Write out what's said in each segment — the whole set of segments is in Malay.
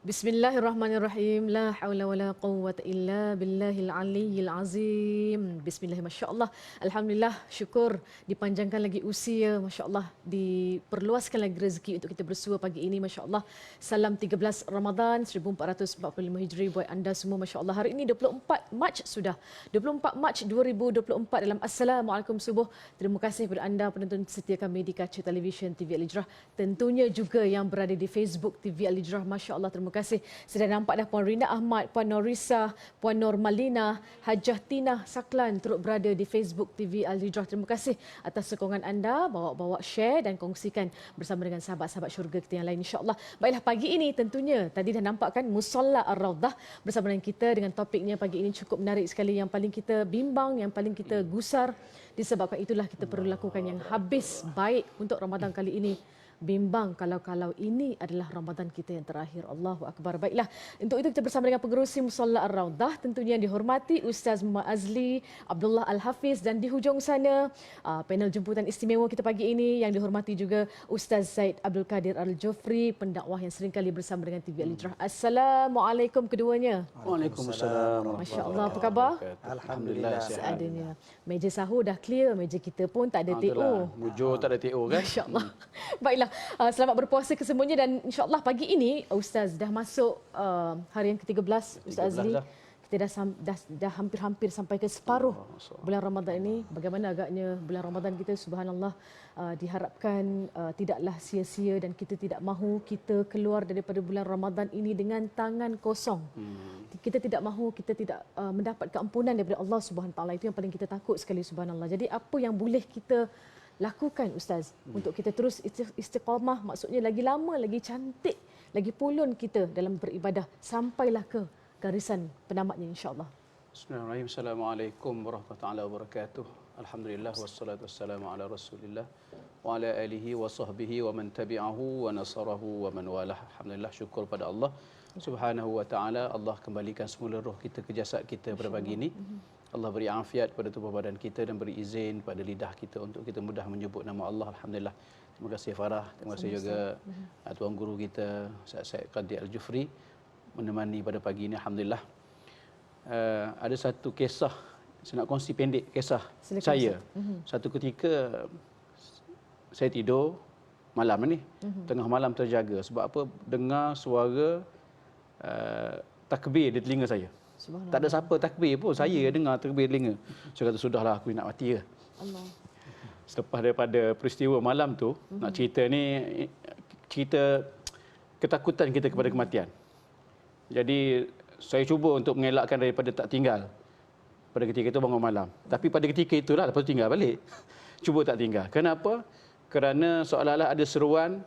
Bismillahirrahmanirrahim. La haula wala quwwata illa billahil aliyyil azim. Bismillah, masya-Allah. Alhamdulillah, syukur dipanjangkan lagi usia, masya-Allah, diperluaskan lagi rezeki untuk kita bersua pagi ini, masya-Allah. Salam 13 Ramadan 1445 Hijri buat anda semua, masya-Allah. Hari ini 24 Mac sudah. 24 Mac 2024 dalam Assalamualaikum subuh. Terima kasih kepada anda penonton setia kami di kaca televisyen TV Al-Hijrah. Tentunya juga yang berada di Facebook TV Al-Hijrah, masya-Allah. Terima kasih. Sudah nampak dah Puan Rina Ahmad, Puan Norisa, Puan Nur Malina, Hajah Tina Saklan turut berada di Facebook TV Al-Hijrah. Terima kasih atas sokongan anda, bawa-bawa share dan kongsikan bersama dengan sahabat-sahabat syurga kita yang lain, insya-Allah. Baiklah, pagi ini tentunya tadi dah nampak kan Musalla Ar-Rawdah bersama dengan kita dengan topiknya pagi ini cukup menarik sekali, yang paling kita bimbang, yang paling kita gusar. Disebabkan itulah kita perlu lakukan yang habis baik untuk Ramadan kali ini. Bimbang kalau ini adalah Ramadan kita yang terakhir. Allahu Akbar. Baiklah, untuk itu kita bersama dengan pengerusi Musalla Ar-Rawdah, tentunya yang dihormati Ustaz Muhammad Azli Abdullah Al-Hafiz, dan di hujung sana panel jemputan istimewa kita pagi ini yang dihormati juga Ustaz Zaid Abdul Kadir Al-Jufri, pendakwah yang seringkali bersama dengan TV Al-Hijrah. Assalamualaikum keduanya. Waalaikumsalam. Masya-Allah, apa khabar? Alhamdulillah Seadanya. Meja sahur dah clear, meja kita pun tak ada TO. Mujur tak ada TO kan? Masya-Allah. Baiklah, selamat berpuasa kesemuanya, dan insya-Allah pagi ini Ustaz dah masuk hari yang ke-13 Ustaz Azli. Kita dah hampir-hampir sampai ke separuh bulan Ramadan ini. Bagaimana agaknya bulan Ramadan kita, subhanallah, diharapkan tidaklah sia-sia, dan kita tidak mahu kita keluar daripada bulan Ramadan ini dengan tangan kosong. Kita tidak mahu kita tidak mendapat keampunan daripada Allah Subhanahu Wa Taala. Itu yang paling kita takut sekali, subhanallah. Jadi apa yang boleh kita lakukan, Ustaz, untuk kita terus istiqamah, maksudnya lagi lama, lagi cantik, lagi pulun kita dalam beribadah sampailah ke garisan penamatnya, insya-Allah. Bismillahirrahmanirrahim. Assalamualaikum warahmatullahi wabarakatuh. Alhamdulillah wassalatu wassalamu ala Rasulillah wa ala alihi wa sahbihi wa man tabi'ahu wa nasarahu wa man walah. Alhamdulillah, syukur pada Allah Subhanahu wa taala. Allah kembalikan semula roh kita ke jasad kita pada pagi ini. Allah beri afiat pada tubuh badan kita dan beri izin pada lidah kita untuk kita mudah menyebut nama Allah. Alhamdulillah. Terima kasih Farah, terima kasih juga tuan guru kita Said Qadir Al-Jufri menemani pada pagi ini. Alhamdulillah. Ada satu kisah saya nak kongsi pendek, kisah saya. Satu ketika saya tidur malam ni, tengah malam terjaga sebab apa? Dengar suara takbir di telinga saya. Tak ada siapa takbir pun, saya dengar takbir telinga. Saya kata sudahlah, aku nak mati ke. Allah. Selepas daripada peristiwa malam tu, nak cerita ni cerita ketakutan kita kepada kematian. Jadi saya cuba untuk mengelakkan daripada tak tinggal pada ketika itu bangun malam. Tapi pada ketika itulah lepas tu tinggal balik. Cuba tak tinggal. Kenapa? Kerana seolah-olah ada seruan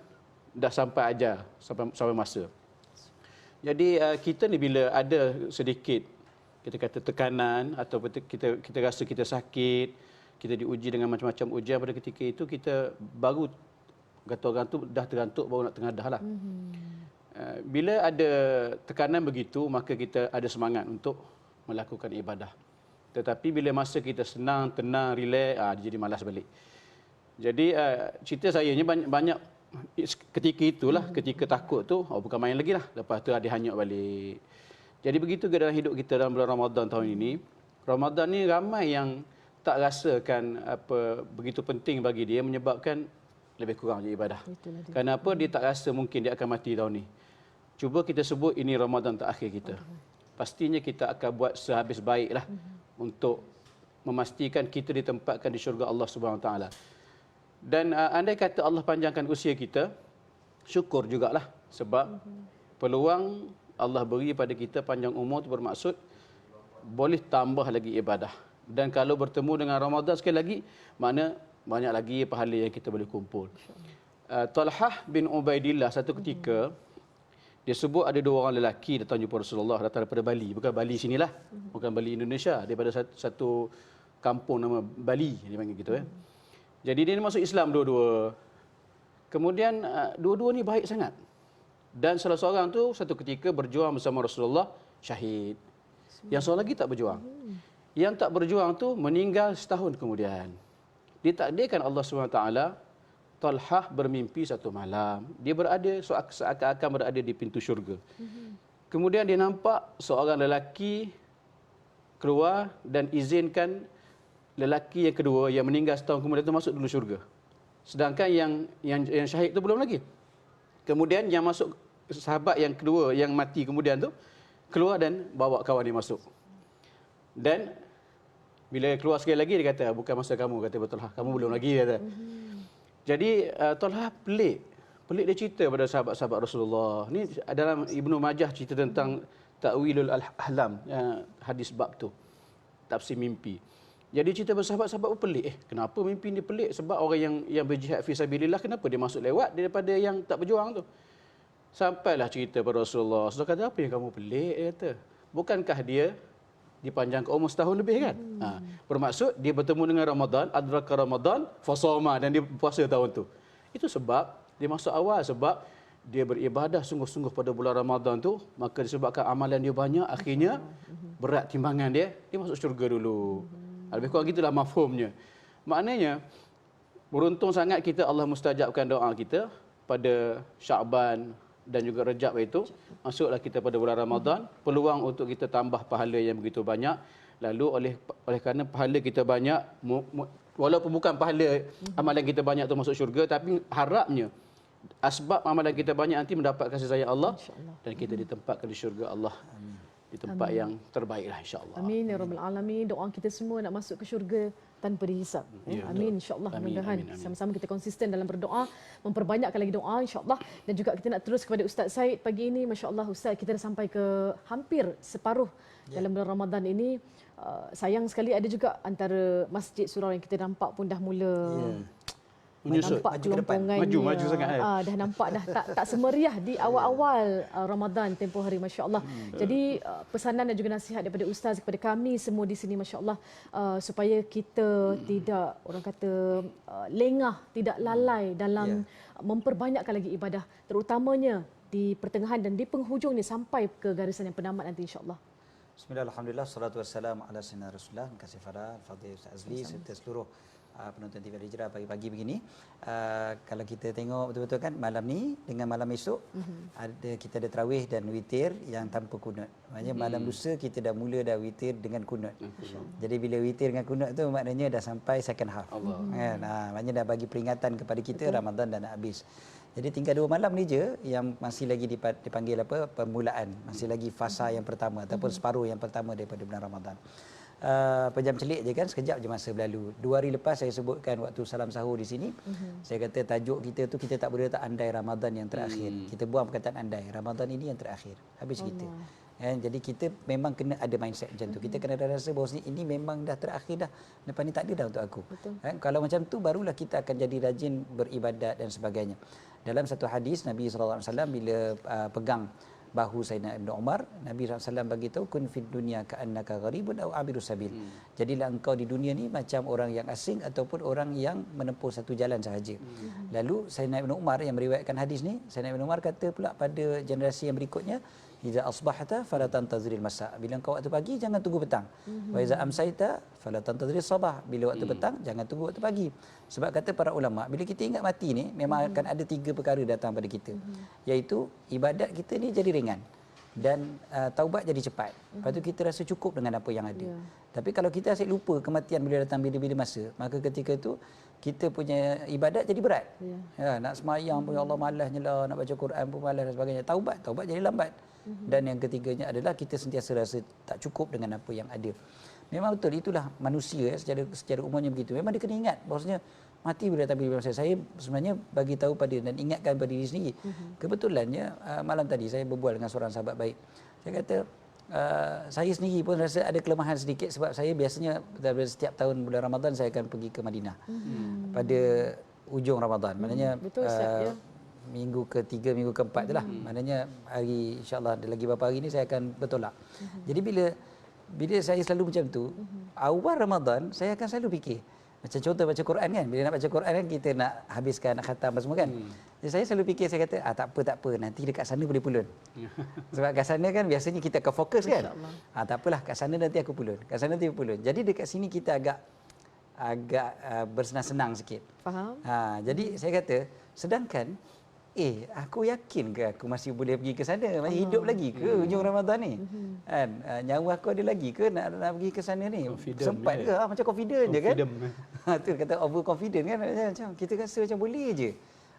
dah sampai ajar, sampai masa. Jadi kita ni bila ada sedikit kita kata tekanan atau kita rasa kita sakit, kita diuji dengan macam-macam ujian, pada ketika itu kita baru kata orang tu dah terantuk, baru nak tengadah lah. Bila ada tekanan begitu, maka kita ada semangat untuk melakukan ibadah. Tetapi bila masa kita senang, tenang, relax, dia jadi malas balik. Jadi cerita saya ni banyak ketika itulah, ketika takut tu, bukan main lagi lah. Lepas tu ada hanyut balik. Jadi begitu ke dalam hidup kita dalam bulan Ramadan tahun ini. Ramadan ni ramai yang tak rasakan apa begitu penting bagi dia, menyebabkan lebih kurang je ibadah. Kenapa dia tak rasa mungkin dia akan mati tahun ni? Cuba kita sebut ini Ramadan terakhir kita. Pastinya kita akan buat sehabis baiklah untuk memastikan kita ditempatkan di syurga Allah Subhanahu Wa Taala. Dan andai kata Allah panjangkan usia kita, syukur jugalah, sebab peluang Allah beri pada kita panjang umur itu bermaksud boleh tambah lagi ibadah. Dan kalau bertemu dengan Ramadan sekali lagi, mana banyak lagi pahala yang kita boleh kumpul. Talhah bin Ubaidillah satu ketika dia sebut ada dua orang lelaki datang jumpa Rasulullah, datang daripada Bali, bukan Bali sinilah, bukan Bali Indonesia, daripada satu kampung nama Bali dia panggil gitu . Jadi dia masuk Islam dua-dua. Kemudian dua-dua ni baik sangat. Dan salah seorang tu satu ketika berjuang bersama Rasulullah, syahid. Yang seorang lagi tak berjuang. Yang tak berjuang tu meninggal setahun kemudian. Ditakdirkan Allah SWT Talhah bermimpi satu malam. Dia berada seakan-akan berada di pintu syurga. Kemudian dia nampak seorang lelaki keluar dan izinkan lelaki yang kedua yang meninggal setahun kemudian itu masuk dulu syurga. Sedangkan yang syahid itu belum lagi. Kemudian yang masuk sahabat yang kedua yang mati kemudian tu keluar dan bawa kawan dia masuk. Dan bila keluar sekali lagi dia kata bukan masa kamu, kata betul lah, kamu belum lagi, kata. Jadi Talha pelik dia cerita pada sahabat-sahabat Rasulullah. Ni dalam Ibnu Majah cerita tentang Ta'wilul Ahlam, hadis bab tu, tafsir mimpi. Jadi cerita sahabat-sahabat pun pelik. Kenapa mimpi ni pelik? Sebab orang yang berjihad fi sabilillah, kenapa dia masuk lewat daripada yang tak berjuang tu? Sampailah cerita pada Rasulullah. Rasulullah kata, apa yang kamu pelik? Dia kata, bukankah dia dipanjangkan umur setahun lebih kan? Bermaksud dia bertemu dengan Ramadan, adraka Ramadan, fasoma, dan dia puasa tahun tu. Itu sebab dia masuk awal, sebab dia beribadah sungguh-sungguh pada bulan Ramadan tu, maka disebabkan amalan dia banyak, akhirnya berat timbangan dia masuk syurga dulu. Lebih kurang gitulah mafhumnya. Maknanya, beruntung sangat kita Allah mustajabkan doa kita pada Syaban dan juga Rejab itu, masuklah kita pada bulan Ramadan, peluang untuk kita tambah pahala yang begitu banyak. Lalu oleh kerana pahala kita banyak, walaupun bukan pahala amalan kita banyak tu masuk syurga, tapi harapnya asbab amalan kita banyak nanti mendapat kasih sayang Allah dan kita ditempatkan di syurga Allah. Di tempat yang terbaiklah, insya-Allah. Amin ya rabbal alamin. Doa kita semua nak masuk ke syurga tanpa dihisap. Amin, insya-Allah. Mudah-mudahan sama-sama kita konsisten dalam berdoa, memperbanyakkan lagi doa, insya-Allah. Dan juga kita nak terus kepada Ustaz Said pagi ini. Masya-Allah Ustaz, kita dah sampai ke hampir separuh dalam bulan Ramadan ini. Sayang sekali ada juga antara masjid surau yang kita nampak pun dah mula menyusut, nampak kelompongannya, maju sangat. Dah nampak dah tak semeriah di awal-awal Ramadan tempoh hari, masya-Allah. Jadi pesanan dan juga nasihat daripada ustaz kepada kami semua di sini, masya-Allah, supaya kita tidak, orang kata, lengah, tidak lalai dalam memperbanyakkan lagi ibadah, terutamanya di pertengahan dan di penghujung ni sampai ke garisan yang penamat nanti, insya-Allah. Bismillah, alhamdulillah, salatu wassalamu ala sayyidina Rasulullah. Terima kasih Farah, Fadil Ustaz Azli serta seluruh penonton TV Al-Hijrah pagi-pagi begini. Kalau kita tengok betul-betul kan, malam ni dengan malam esok kita ada tarawih dan witir yang tanpa kunut. Maknanya malam lusa kita dah mula dah witir dengan kunut. Jadi bila witir dengan kunut tu maknanya dah sampai second half. Kan? Maknanya dah bagi peringatan kepada kita Ramadan dah nak habis. Jadi tinggal 2 malam ni je yang masih lagi dipanggil apa, permulaan, masih lagi fasa yang pertama ataupun separuh yang pertama daripada bulan Ramadan. Pejam celik je kan, sekejap je masa berlalu. 2 hari lepas saya sebutkan waktu salam sahur di sini, saya kata tajuk kita tu, kita tak boleh letak andai Ramadan yang terakhir. Kita buang perkataan andai, Ramadan ini yang terakhir. Habis kita. Jadi kita memang kena ada mindset macam tu. Kita kena rasa bahawa ini memang dah terakhir dah. Lepas ni tak ada dah untuk aku. Kalau macam tu barulah kita akan jadi rajin beribadat dan sebagainya. Dalam satu hadis Nabi SAW bila pegang bahu Sayyidina Ibn Umar, Nabi SAW bagi tahu, kun fid dunya ka'annaka gharibun aw abirus sabil. Jadilah engkau di dunia ni macam orang yang asing ataupun orang yang menempuh satu jalan sahaja. Lalu Sayyidina Ibn Umar yang meriwayatkan hadis ni, Sayyidina Ibn Umar kata pula pada generasi yang berikutnya, iza asbahta fala tantaziril masa. Bila engkau waktu pagi jangan tunggu petang. Wa iza amsayta fala tantaziril sabah. Bila waktu petang jangan tunggu waktu pagi. Sebab kata para ulama, bila kita ingat mati ni memang akan ada 3 perkara datang pada kita. Iaitu ibadat kita ni jadi ringan dan taubat jadi cepat. Lepas tu kita rasa cukup dengan apa yang ada. Tapi kalau kita asyik lupa kematian bila datang bila-bila masa, maka ketika itu kita punya ibadat jadi berat. Nak semayang pun ya Allah malasnya lah, nak baca Quran pun malas dan sebagainya. Taubat jadi lambat. Dan yang ketiganya adalah kita sentiasa rasa tak cukup dengan apa yang ada. Memang betul, itulah manusia secara umumnya begitu. Memang dia kena ingat bahawasanya mati bila datang bila masa. Saya sebenarnya bagi tahu pada dan ingatkan pada diri sendiri. Kebetulannya malam tadi saya berbual dengan seorang sahabat baik. Saya kata saya sendiri pun rasa ada kelemahan sedikit sebab saya biasanya setiap tahun bulan Ramadan saya akan pergi ke Madinah. Pada ujung Ramadan. Maknanya betul, Ustaz, minggu ke-3, minggu ke-4 itulah. Maknanya hari insya-Allah lagi beberapa hari ni saya akan bertolak. Jadi bila saya selalu macam tu, awal Ramadan saya akan selalu fikir. Macam contoh baca Quran kan, bila nak baca Quran kan kita nak habiskan, nak khatam apa semua kan. Jadi saya selalu fikir, saya kata tak apa, nanti dekat sana boleh pulun. Sebab kat sana kan biasanya kita akan fokus kan. Tak apalah, kat sana nanti aku pulun. Kat sana nanti aku pulun. Jadi dekat sini kita agak agak bersenang-senang sikit. Faham? Jadi saya kata, sedangkan aku yakin ke aku masih boleh pergi ke sana, masih hidup lagi ke hujung Ramadan ni? Kan? Nyawa aku ada lagi ke nak pergi ke sana ni? Confident Sempat ke? Macam confident je kan? Confident. Tu kata over confident kan? Macam kita rasa macam boleh je.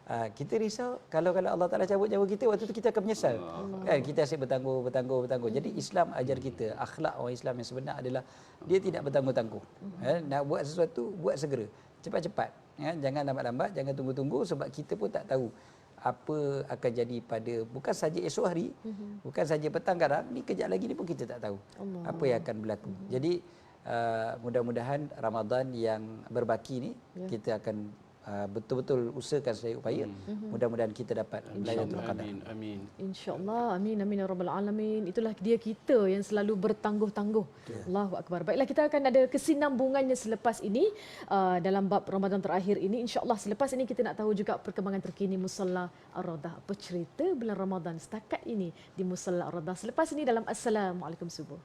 Kita risau kalau Allah Taala cabut nyawa kita, waktu tu kita akan menyesal. Kan kita asyik bertangguh. Jadi Islam ajar kita, akhlak orang Islam yang sebenar adalah dia tidak bertangguh-tangguh. Nak buat sesuatu, buat segera. Cepat-cepat. Jangan lambat-lambat, jangan tunggu-tunggu sebab kita pun tak tahu apa akan jadi pada bukan saja esok hari, bukan saja petang garang, ni kejap lagi ni pun kita tak tahu apa yang akan berlaku. Jadi mudah-mudahan Ramadan yang berbaki ni kita akan betul-betul usahakan sedaya upaya. Mudah-mudahan kita dapat Lailatul Qadar. Amin. InsyaAllah. Amin. Amin. Ya Rabbal Alamin. Itulah dia kita yang selalu bertangguh-tangguh. Allahu Akbar. Baiklah, kita akan ada kesinambungannya selepas ini dalam bab Ramadan terakhir ini. InsyaAllah selepas ini kita nak tahu juga perkembangan terkini Musalla Ar-Radah. Apa cerita bulan Ramadan setakat ini di Musalla Ar-Radah. Selepas ini dalam Assalamualaikum Subuh.